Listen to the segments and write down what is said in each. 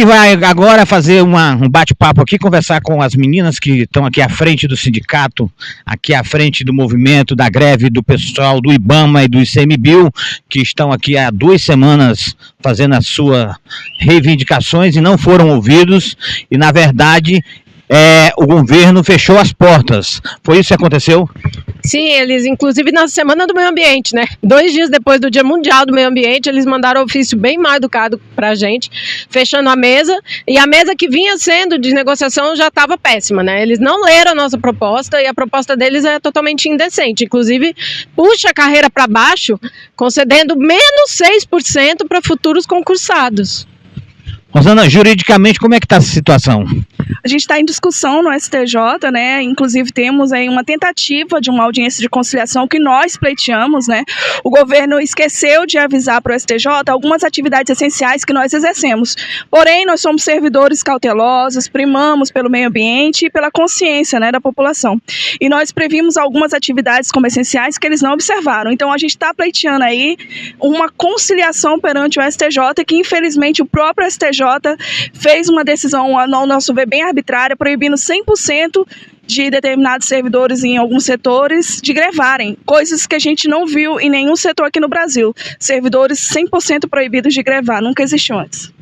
que vai agora fazer um bate-papo aqui, conversar com as meninas que estão aqui à frente do sindicato, aqui à frente do movimento, da greve do pessoal do IBAMA e do ICMBio, que estão aqui há 2 semanas fazendo as suas reivindicações e não foram ouvidos, e na verdade o governo fechou as portas. Foi isso que aconteceu? Sim, eles, inclusive na Semana do Meio Ambiente, né? 2 dias depois do Dia Mundial do Meio Ambiente, eles mandaram um ofício bem mal educado pra gente, fechando a mesa, e a mesa que vinha sendo de negociação já estava péssima, né? Eles não leram a nossa proposta, e a proposta deles é totalmente indecente, inclusive puxa a carreira para baixo, concedendo menos 6% para futuros concursados. Rosana, juridicamente, como é que está essa situação? A gente está em discussão no STJ, né? Inclusive temos aí uma tentativa de uma audiência de conciliação que nós pleiteamos, né? O governo esqueceu de avisar para o STJ algumas atividades essenciais que nós exercemos. Porém, nós somos servidores cautelosos, primamos pelo meio ambiente e pela consciência, né, da população. E nós previmos algumas atividades como essenciais que eles não observaram. Então, a gente está pleiteando aí uma conciliação perante o STJ, que infelizmente o próprio STJ fez uma decisão, ao nosso ver, bem arbitrária, proibindo 100% de determinados servidores em alguns setores de grevarem, coisas que a gente não viu em nenhum setor aqui no Brasil. Servidores 100% proibidos de grevar, nunca existiu antes.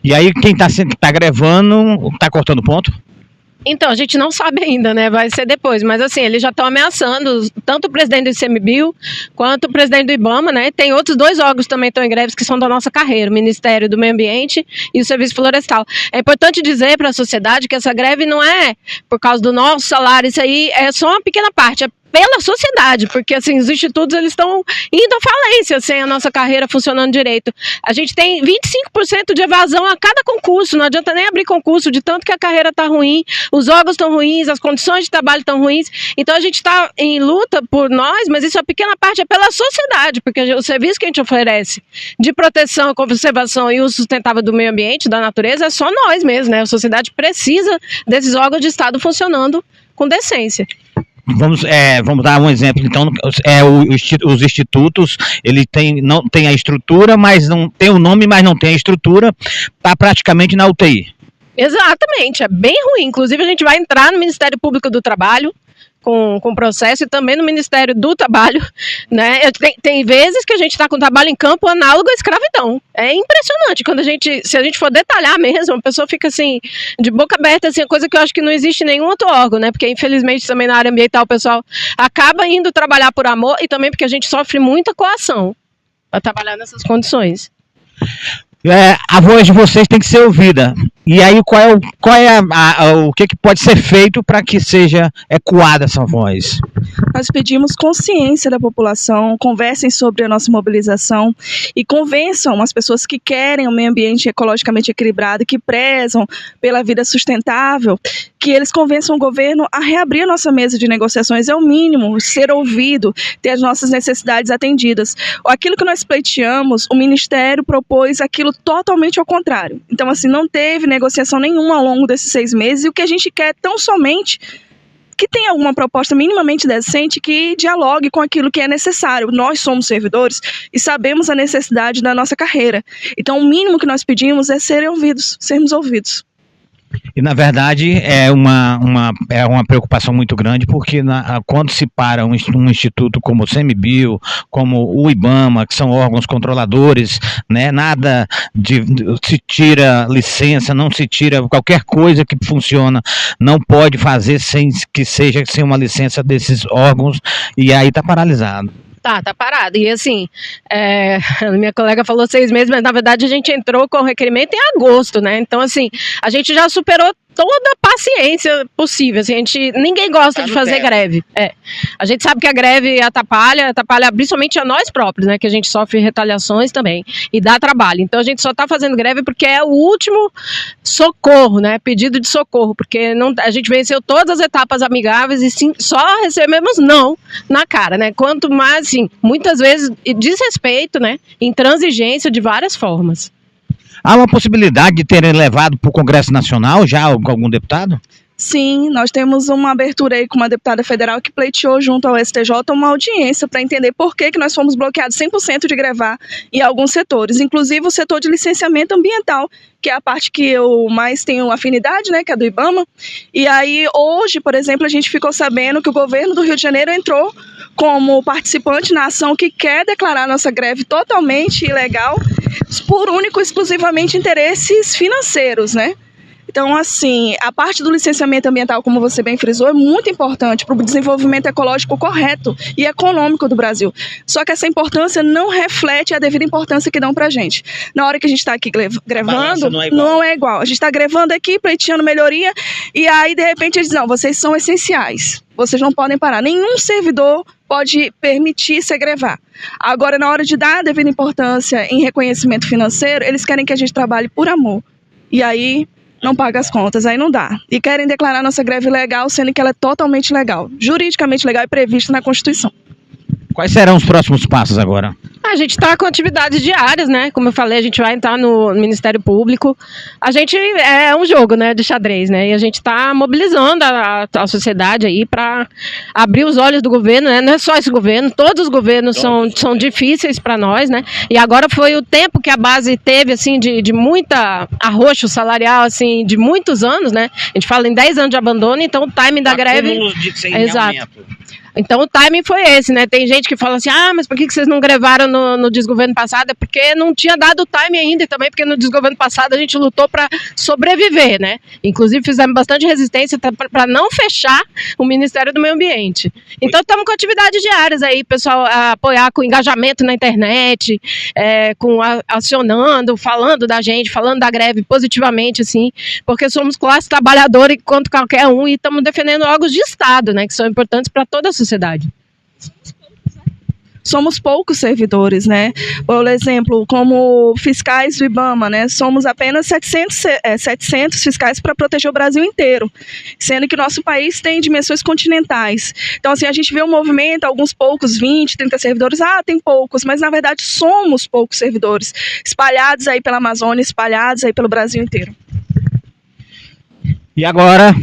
E aí quem está grevando está cortando ponto? Então, a gente não sabe ainda, né? Vai ser depois, mas assim, eles já estão ameaçando, tanto o presidente do ICMBio quanto o presidente do IBAMA, né? Tem outros 2 órgãos também estão em greves que são da nossa carreira, o Ministério do Meio Ambiente e o Serviço Florestal. É importante dizer para a sociedade que essa greve não é por causa do nosso salário, isso aí é só uma pequena parte, é pela sociedade, porque assim, os institutos eles estão indo à falência sem a nossa carreira funcionando direito. A gente tem 25% de evasão a cada concurso, não adianta nem abrir concurso, de tanto que a carreira está ruim, os órgãos estão ruins, as condições de trabalho estão ruins, então a gente está em luta por nós, mas isso é uma pequena parte, é pela sociedade, porque o serviço que a gente oferece de proteção, conservação e uso sustentável do meio ambiente, da natureza, é só nós mesmos, né? A sociedade precisa desses órgãos de Estado funcionando com decência. Vamos dar um exemplo, então, os institutos, ele não tem a estrutura, mas não tem o nome, mas não tem a estrutura, está praticamente na UTI. Exatamente, é bem ruim, inclusive a gente vai entrar no Ministério Público do Trabalho, com processo, e também no Ministério do Trabalho, né? Tem vezes que a gente está com trabalho em campo análogo à escravidão. É impressionante, se a gente for detalhar mesmo, a pessoa fica assim, de boca aberta, assim, coisa que eu acho que não existe em nenhum outro órgão, né? Porque infelizmente também na área ambiental o pessoal acaba indo trabalhar por amor e também porque a gente sofre muita coação para trabalhar nessas condições. A voz de vocês tem que ser ouvida. E aí, o que pode ser feito para que seja ecoada essa voz? Nós pedimos consciência da população, conversem sobre a nossa mobilização e convençam as pessoas que querem um meio ambiente ecologicamente equilibrado, que prezam pela vida sustentável, que eles convençam o governo a reabrir a nossa mesa de negociações. É o mínimo, ser ouvido, ter as nossas necessidades atendidas. Aquilo que nós pleiteamos, o Ministério propôs aquilo totalmente ao contrário. Então, assim, não teve negociação nenhuma ao longo desses 6 meses, e o que a gente quer tão somente que tenha alguma proposta minimamente decente que dialogue com aquilo que é necessário. Nós somos servidores e sabemos a necessidade da nossa carreira. Então, o mínimo que nós pedimos é sermos ouvidos. E, na verdade, é uma preocupação muito grande, porque quando se para um instituto como o ICMBio, como o IBAMA, que são órgãos controladores, né, nada se tira licença, não se tira qualquer coisa que funciona, não pode fazer sem uma licença desses órgãos, e aí está paralisado. Tá parado. E assim, minha colega falou 6 meses, mas na verdade a gente entrou com o requerimento em agosto, né? Então, assim, a gente já superou toda a paciência possível, assim, ninguém gosta de fazer greve. A gente sabe que a greve atrapalha principalmente a nós próprios, né, que a gente sofre retaliações também, e dá trabalho. Então a gente só está fazendo greve porque é o último socorro, né, pedido de socorro, porque a gente venceu todas as etapas amigáveis e sim, só recebemos não na cara, né, quanto mais, assim, muitas vezes desrespeito, né, intransigência de várias formas. Há uma possibilidade de terem levado para o Congresso Nacional já algum deputado? Sim, nós temos uma abertura aí com uma deputada federal que pleiteou junto ao STJ uma audiência para entender por que nós fomos bloqueados 100% de grevar em alguns setores, inclusive o setor de licenciamento ambiental, que é a parte que eu mais tenho afinidade, né, que é do IBAMA. E aí, hoje, por exemplo, a gente ficou sabendo que o governo do Rio de Janeiro entrou como participante na ação que quer declarar nossa greve totalmente ilegal por único e exclusivamente interesses financeiros, né? Então, assim, a parte do licenciamento ambiental, como você bem frisou, é muito importante para o desenvolvimento ecológico correto e econômico do Brasil. Só que essa importância não reflete a devida importância que dão para a gente. Na hora que a gente está aqui grevando, não é igual. A gente está grevando aqui, pleiteando melhoria, e aí, de repente, eles dizem, não, vocês são essenciais, vocês não podem parar. Nenhum servidor pode permitir se grevar. Agora, na hora de dar a devida importância em reconhecimento financeiro, eles querem que a gente trabalhe por amor. E aí não paga as contas, aí não dá. E querem declarar nossa greve legal, sendo que ela é totalmente legal, juridicamente legal e prevista na Constituição. Quais serão os próximos passos agora? A gente está com atividades diárias, né? Como eu falei, a gente vai entrar no Ministério Público. A gente é um jogo, né, de xadrez, né? E a gente está mobilizando a sociedade aí para abrir os olhos do governo, né? Não é só esse governo, todos os governos são difíceis para nós, né? E agora foi o tempo que a base teve, assim, de muita arroxo salarial, assim, de muitos anos, né? A gente fala em 10 anos de abandono, então o timing da greve... Exato. Então o timing foi esse, né? Tem gente que fala assim, mas por que vocês não grevaram no desgoverno passado? É porque não tinha dado o timing ainda, e também porque no desgoverno passado a gente lutou para sobreviver, né? Inclusive fizemos bastante resistência para não fechar o Ministério do Meio Ambiente. Então estamos com atividades diárias aí, pessoal, apoiar com engajamento na internet, acionando, falando da gente, falando da greve positivamente, assim, porque somos classe trabalhadora enquanto qualquer um e estamos defendendo órgãos de Estado, né? Que são importantes para toda a sociedade. Somos poucos servidores, né? Por exemplo, como fiscais do IBAMA, né? Somos apenas 700 fiscais para proteger o Brasil inteiro, sendo que o nosso país tem dimensões continentais. Então, assim, a gente vê um movimento, alguns poucos, 20, 30 servidores, tem poucos, mas na verdade somos poucos servidores, espalhados aí pela Amazônia, espalhados aí pelo Brasil inteiro. E agora,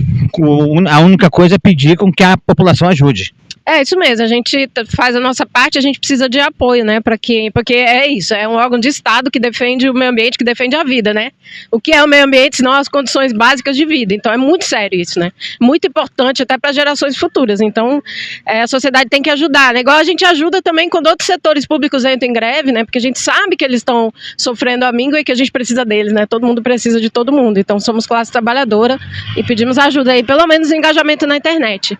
a única coisa é pedir com que a população ajude. É isso mesmo, a gente faz a nossa parte, a gente precisa de apoio, né, porque é isso, é um órgão de Estado que defende o meio ambiente, que defende a vida, né? O que é o meio ambiente, senão as condições básicas de vida, então é muito sério isso, né? Muito importante até para gerações futuras, então a sociedade tem que ajudar, né? Igual a gente ajuda também quando outros setores públicos entram em greve, né, porque a gente sabe que eles estão sofrendo a míngua e que a gente precisa deles, né? Todo mundo precisa de todo mundo, então somos classe trabalhadora e pedimos ajuda aí, pelo menos engajamento na internet.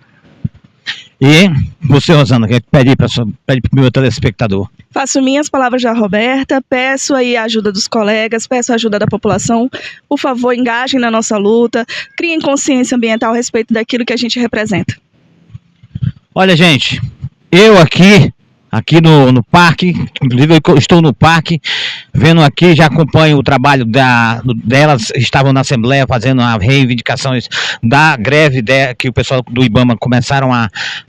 E você, Rosana, quer pedir para o meu telespectador? Faço minhas palavras da Roberta, peço aí a ajuda dos colegas, peço a ajuda da população. Por favor, engajem na nossa luta, criem consciência ambiental a respeito daquilo que a gente representa. Olha, gente, eu aqui no parque, inclusive eu estou no parque, vendo aqui, já acompanho o trabalho delas, estavam na Assembleia fazendo as reivindicações da greve que o pessoal do IBAMA começaram a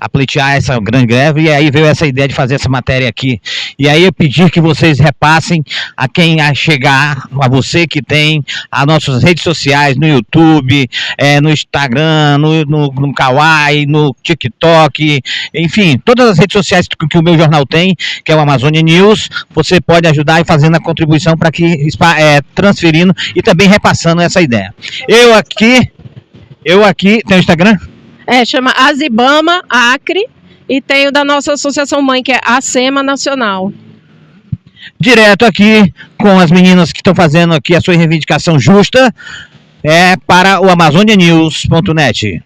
pleitear essa grande greve, e aí veio essa ideia de fazer essa matéria aqui. E aí eu pedi que vocês repassem a quem chegar, a você que tem as nossas redes sociais, no YouTube, no Instagram, no Kawaii, no TikTok, enfim, todas as redes sociais que o meu jornal tem, que é o Amazônia News, você pode ajudar e fazendo a contribuição para que transferindo e também repassando essa ideia. Eu aqui, tem o Instagram? Chama Azibama Acre e tem o da nossa associação mãe, que é a SEMA Nacional. Direto aqui com as meninas que estão fazendo aqui a sua reivindicação justa, para o amazonianews.net.